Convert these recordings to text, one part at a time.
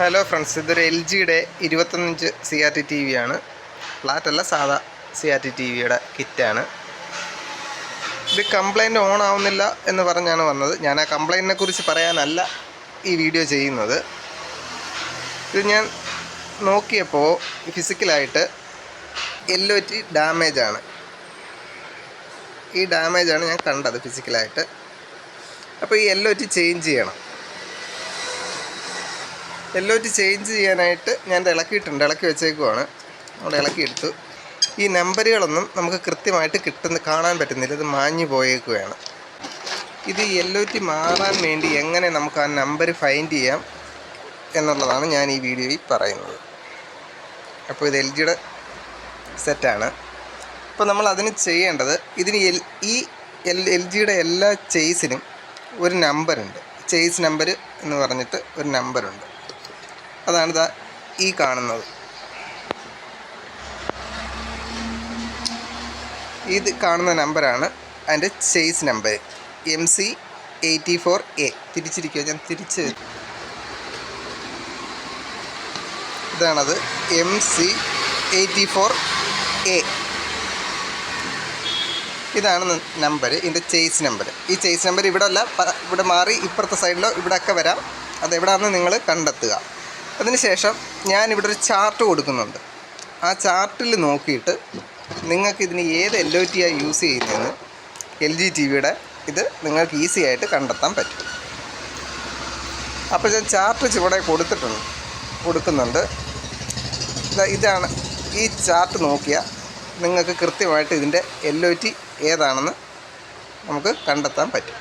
Hello friends, ഇതൊരു L ജിയുടെ 25 CRT TV ആണ്. ഫ്ലാറ്റ് അല്ല, സാധാ CRT TVയുടെ കിറ്റാണ്. ഇത് കംപ്ലൈൻറ്റ് ഓൺ ആവുന്നില്ല എന്ന് പറഞ്ഞാണ് വന്നത്. ഞാൻ ആ കംപ്ലൈൻറ്റിനെ കുറിച്ച് പറയാനല്ല ഈ വീഡിയോ ചെയ്യുന്നത്. ഇത് ഞാൻ നോക്കിയപ്പോൾ ഫിസിക്കലായിട്ട് LOT ഡാമേജാണ്. ഈ ഡാമേജാണ് ഞാൻ കണ്ടത് ഫിസിക്കലായിട്ട്. അപ്പോൾ ഈ LOT ചേഞ്ച് ചെയ്യണം. LOT ചേഞ്ച് ചെയ്യാനായിട്ട് ഞാൻ ഇളക്കിയിട്ടുണ്ട്, ഇളക്കി വെച്ചേക്കുവാണ്. അവിടെ ഇളക്കിയെടുത്തു. ഈ നമ്പറുകളൊന്നും നമുക്ക് കൃത്യമായിട്ട് കാണാൻ പറ്റുന്നില്ല, ഇത് മാഞ്ഞു പോയേക്കുകയാണ്. ഇത് LOT മാറാൻ വേണ്ടി എങ്ങനെ നമുക്ക് ആ നമ്പർ ഫൈൻഡ് ചെയ്യാം എന്നുള്ളതാണ് ഞാൻ ഈ വീഡിയോയിൽ പറയുന്നത്. അപ്പോൾ ഇത് LGയുടെ സെറ്റാണ്. അപ്പോൾ നമ്മൾ അതിന് ചെയ്യേണ്ടത്, ഇതിന് ഈ LGയുടെ എല്ലാ ചേസിനും ഒരു നമ്പറുണ്ട്. ചേസ് നമ്പർ എന്ന് പറഞ്ഞിട്ട് ഒരു നമ്പറുണ്ട്. അതാണ് ഈ കാണുന്നത്. ഇത് കാണുന്ന നമ്പറാണ് അതിൻ്റെ ചേസ് നമ്പർ, MC84A. തിരിച്ചിരിക്കുക, ഞാൻ തിരിച്ച്, ഇതാണത്, MC84A. ഇതാണ് നമ്പർ, ഇതിൻ്റെ ചേസ് നമ്പർ. ഈ ചേസ് നമ്പർ ഇവിടെ അല്ല, ഇവിടെ മാറി ഇപ്പുറത്തെ സൈഡിലോ ഇവിടെയൊക്കെ വരാം. അതെവിടെയാണെന്ന് നിങ്ങൾ കണ്ടെത്തുക. അതിനുശേഷം ഞാനിവിടെ ഒരു ചാർട്ട് കൊടുക്കുന്നുണ്ട്. ആ ചാർട്ടിൽ നോക്കിയിട്ട് നിങ്ങൾക്ക് ഇതിന് ഏത് LOT യൂസ് ചെയ്യുന്നതെന്ന് LG TVയുടെ ഇത് നിങ്ങൾക്ക് ഈസി ആയിട്ട് കണ്ടെത്താൻ പറ്റും. അപ്പോൾ ഞാൻ ചാർട്ട് ചുവടെ കൊടുക്കുന്നുണ്ട്. ഇതാണ്, ഈ ചാർട്ട് നോക്കിയാൽ നിങ്ങൾക്ക് കൃത്യമായിട്ട് ഇതിൻ്റെ LOT ഏതാണെന്ന് നമുക്ക് കണ്ടെത്താൻ പറ്റും.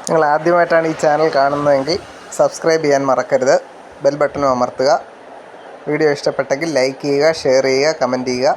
നിങ്ങൾ ആദ്യമായിട്ടാണ് ഈ ചാനൽ കാണുന്നതെങ്കിൽ സബ്സ്ക്രൈബ് ചെയ്യാൻ മറക്കരുത്. ബെൽ ബട്ടണും അമർത്തുക. വീഡിയോ ഇഷ്ടപ്പെട്ടെങ്കിൽ ലൈക്ക് ചെയ്യുക, ഷെയർ ചെയ്യുക, കമൻറ്റ് ചെയ്യുക.